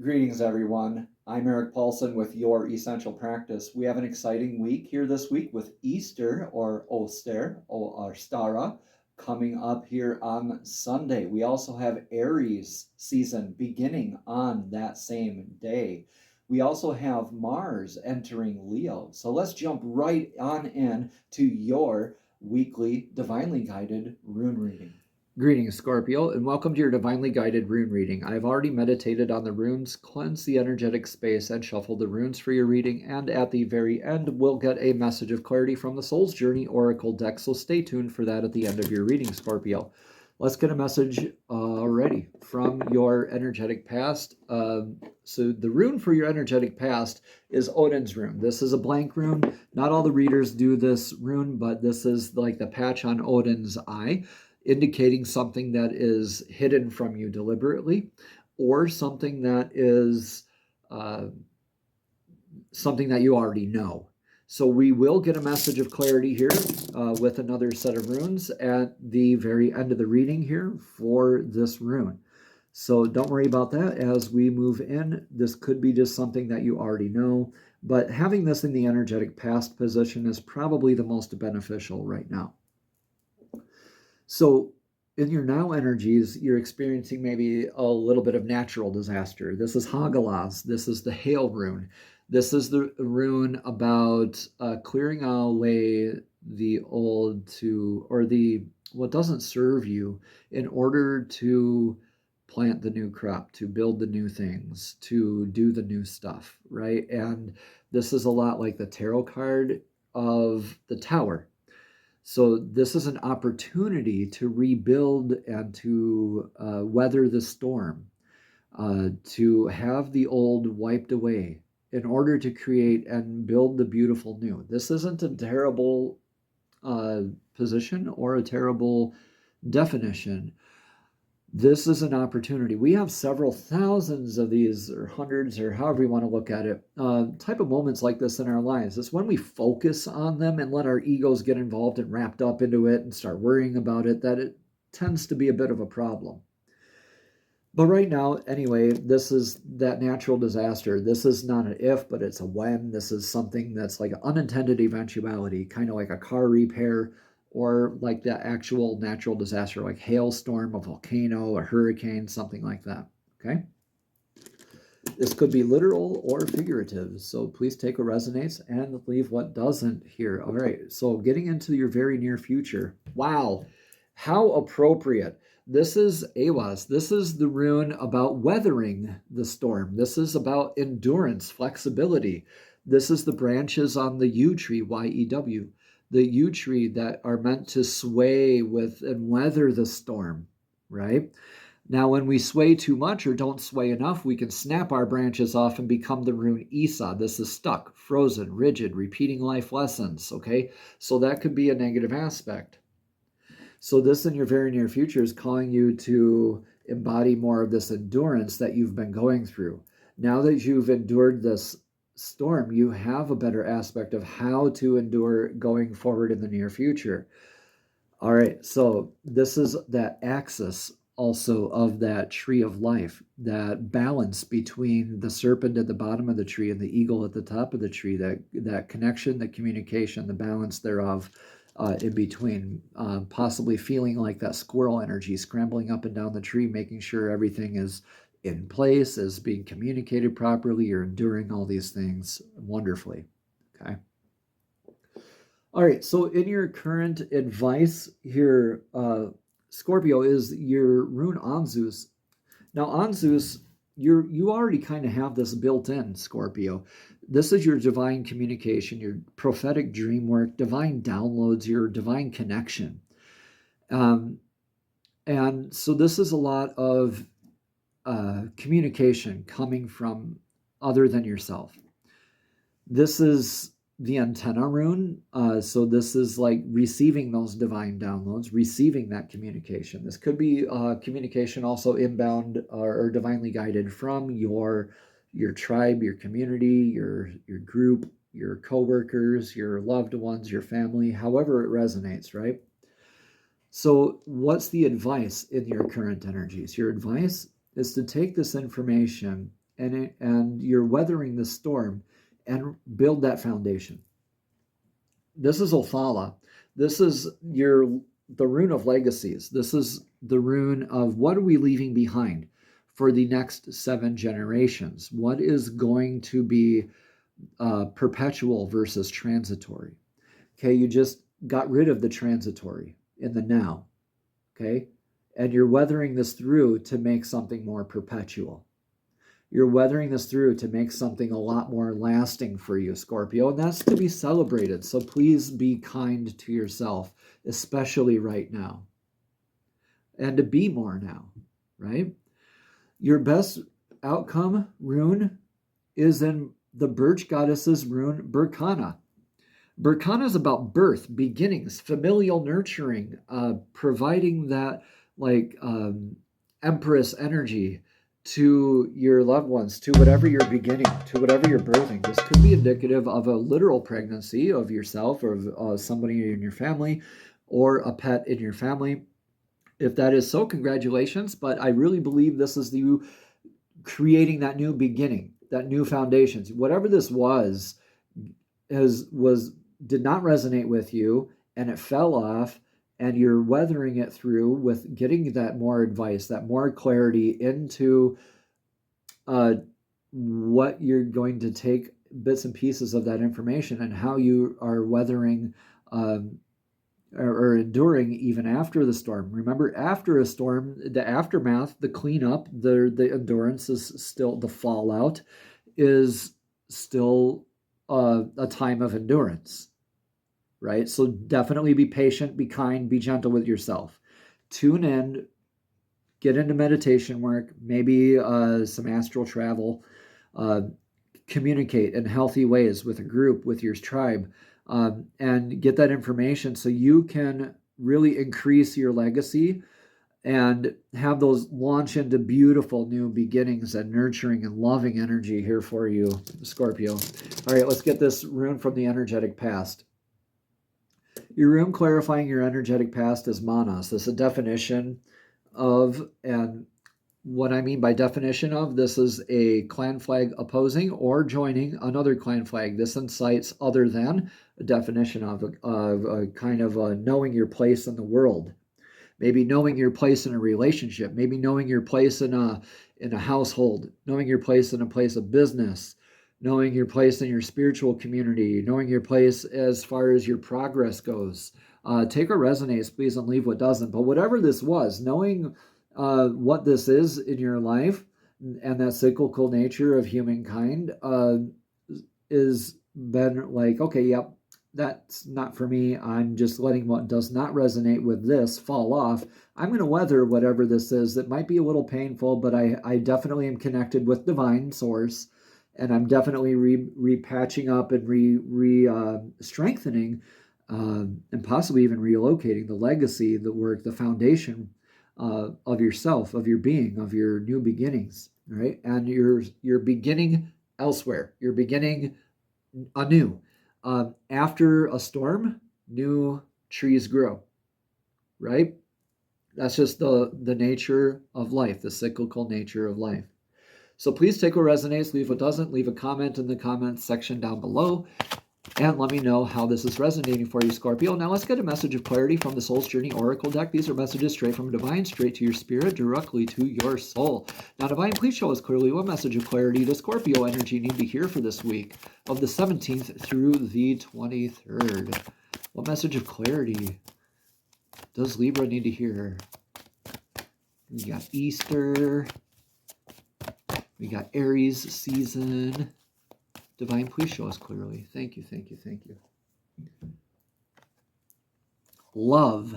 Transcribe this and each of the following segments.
Greetings, everyone. I'm Eric Paulson with Your Essential Practice. We have an exciting week here this week with Easter or Ostara or Ostara coming up here on Sunday. We also have Aries season beginning on that same day. We also have Mars entering Leo. So let's jump right on in to your weekly divinely guided rune reading. Greetings, Scorpio, and welcome to your divinely guided rune reading. I've already meditated on the runes, cleansed the energetic space, and shuffled the runes for your reading, and at the very end, we'll get a message of clarity from the Soul's Journey Oracle deck, so stay tuned for that at the end of your reading, Scorpio. Let's get a message already from your energetic past. So the rune for your energetic past is Odin's rune. This is a blank rune. Not all the readers do this rune, but this is like the patch on Odin's eye, indicating something that is hidden from you deliberately, or something that is something that you already know. So we will get a message of clarity here with another set of runes at the very end of the reading here for this rune. So don't worry about that as we move in. This could be just something that you already know, but having this in the energetic past position is probably the most beneficial right now. So in your now energies, you're experiencing maybe a little bit of natural disaster. This is Hagalaz. This is the hail rune. This is the rune about clearing away the old what doesn't serve you in order to plant the new crop, to build the new things, to do the new stuff, right? And this is a lot like the tarot card of the Tower. So this is an opportunity to rebuild and to weather the storm, to have the old wiped away in order to create and build the beautiful new. This isn't a terrible position or a terrible definition. This is an opportunity. We have several thousands of these, or hundreds, or however you want to look at it, type of moments like this in our lives. It's when we focus on them and let our egos get involved and wrapped up into it and start worrying about it that it tends to be a bit of a problem. But right now, anyway, this is that natural disaster. This is not an if, but it's a when. This is something that's like an unintended eventuality, kind of like a car repair, or like the actual natural disaster, like hailstorm, a volcano, a hurricane, something like that, okay? This could be literal or figurative, so please take what resonates and leave what doesn't here. All right, so getting into your very near future. Wow, how appropriate. This is Eostre. This is the rune about weathering the storm. This is about endurance, flexibility. This is the branches on the yew tree, Y-E-W. The yew tree that are meant to sway with and weather the storm, right? Now, when we sway too much or don't sway enough, we can snap our branches off and become the rune Isa. This is stuck, frozen, rigid, repeating life lessons, okay? So that could be a negative aspect. So this in your very near future is calling you to embody more of this endurance that you've been going through. Now that you've endured this storm, you have a better aspect of how to endure going forward in the near future. All right, so this is that axis also of that tree of life, that balance between the serpent at the bottom of the tree and the eagle at the top of the tree, that connection, the communication, the balance thereof in between, possibly feeling like that squirrel energy scrambling up and down the tree, making sure everything is in place, is being communicated properly, you're enduring all these things wonderfully, okay? All right, so in your current advice here, Scorpio, is your rune Anzus. Now, Anzus, you already kind of have this built in, Scorpio. This is your divine communication, your prophetic dream work, divine downloads, your divine connection. And so this is a lot of communication coming from other than yourself. This is the antenna rune. So this is like receiving those divine downloads, receiving that communication. This could be communication also inbound or divinely guided from your tribe, your community, your group, your coworkers, your loved ones, your family, however it resonates, right? So what's the advice in your current energies? Your advice is to take this information and you're weathering the storm, and build that foundation. This is Othala. This is the rune of legacies. This is the rune of what are we leaving behind for the next 7 generations? What is going to be perpetual versus transitory? Okay, you just got rid of the transitory in the now. Okay, and you're weathering this through to make something more perpetual. You're weathering this through to make something a lot more lasting for you, Scorpio, and that's to be celebrated. So please be kind to yourself, especially right now, and to be more now, right? Your best outcome rune is in the Birch Goddess's rune, Berkana. Berkana is about birth, beginnings, familial nurturing, providing that Empress energy to your loved ones, to whatever you're beginning, to whatever you're birthing. This could be indicative of a literal pregnancy of yourself or of somebody in your family or a pet in your family. If that is so, congratulations. But I really believe this is you creating that new beginning, that new foundations. Whatever this was did not resonate with you and it fell off, and you're weathering it through with getting that more advice, that more clarity into what you're going to take bits and pieces of that information and how you are weathering or enduring even after the storm. Remember, after a storm, the aftermath, the cleanup, the endurance is still, the fallout is still a time of endurance, right? So definitely be patient, be kind, be gentle with yourself. Tune in, get into meditation work, maybe some astral travel, communicate in healthy ways with a group, with your tribe, and get that information so you can really increase your legacy and have those launch into beautiful new beginnings and nurturing and loving energy here for you, Scorpio. All right, let's get this rune from the energetic past. Your rune clarifying your energetic past is Manas. This is a definition of, and what I mean by definition of, this is a clan flag opposing or joining another clan flag. This incites other than a definition of a kind of knowing your place in the world. Maybe knowing your place in a relationship, maybe knowing your place in a household, knowing your place in a place of business, knowing your place in your spiritual community, knowing your place as far as your progress goes. Take what resonates, please, and leave what doesn't. But whatever this was, knowing what this is in your life and that cyclical nature of humankind is been like, okay, yep, that's not for me. I'm just letting what does not resonate with this fall off. I'm going to weather whatever this is. It might be a little painful, but I definitely am connected with divine source, and I'm definitely repatching up and strengthening and possibly even relocating the legacy, the work, the foundation of yourself, of your being, of your new beginnings, right? And you're beginning elsewhere. You're beginning anew. After a storm, new trees grow, right? That's just the nature of life, the cyclical nature of life. So please take what resonates, leave what doesn't, leave a comment in the comments section down below, and let me know how this is resonating for you, Scorpio. Now let's get a message of clarity from the Soul's Journey Oracle deck. These are messages straight from Divine, straight to your spirit, directly to your soul. Now, Divine, please show us clearly what message of clarity does Scorpio energy need to hear for this week of the 17th through the 23rd. What message of clarity does Libra need to hear? We got Easter. We got Aries season. Divine, please show us clearly. Thank you, thank you, thank you. Love.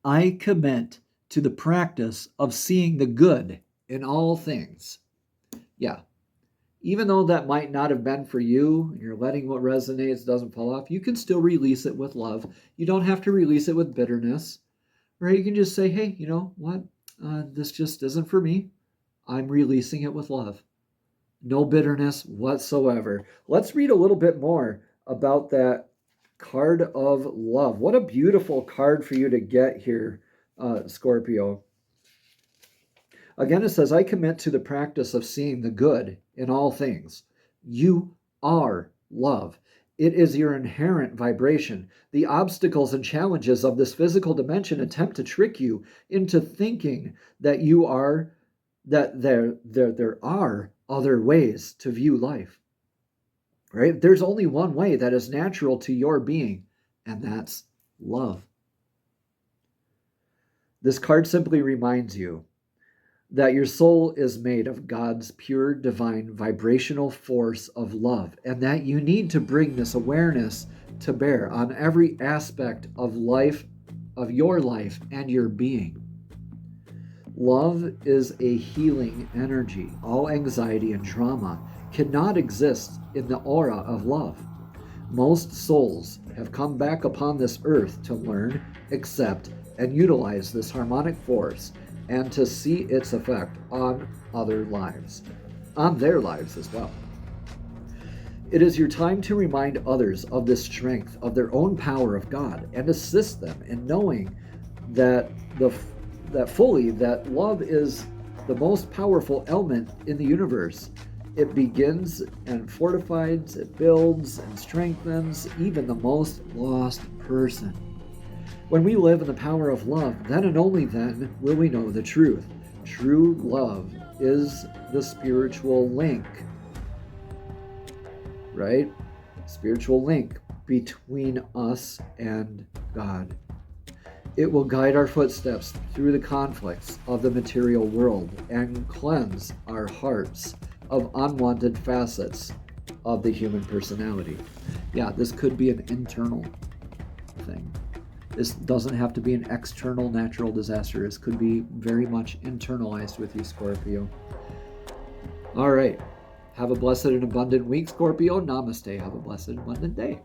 I commit to the practice of seeing the good in all things. Yeah. Even though that might not have been for you, and you're letting what resonates doesn't fall off, you can still release it with love. You don't have to release it with bitterness. Right? You can just say, hey, you know what? This just isn't for me. I'm releasing it with love. No bitterness whatsoever. Let's read a little bit more about that card of love. What a beautiful card for you to get here, Scorpio. Again, it says, I commit to the practice of seeing the good in all things. You are love. It is your inherent vibration. The obstacles and challenges of this physical dimension attempt to trick you into thinking that there are other ways to view life. Right? There's only one way that is natural to your being, and that's love. This card simply reminds you that your soul is made of God's pure, divine, vibrational force of love, and that you need to bring this awareness to bear on every aspect of life, of your life and your being. Love is a healing energy. All anxiety and trauma cannot exist in the aura of love. Most souls have come back upon this earth to learn, accept, and utilize this harmonic force and to see its effect on other lives, on their lives as well. It is your time to remind others of the strength of their own power of God and assist them in knowing that that love is the most powerful element in the universe. It begins and fortifies, it builds and strengthens even the most lost person. When we live in the power of love, then and only then will we know the truth. True love is the spiritual link, right? Spiritual link between us and God. It will guide our footsteps through the conflicts of the material world and cleanse our hearts of unwanted facets of the human personality. Yeah, this could be an internal thing. This doesn't have to be an external natural disaster. This could be very much internalized with you, Scorpio. All right. Have a blessed and abundant week, Scorpio. Namaste. Have a blessed and abundant day.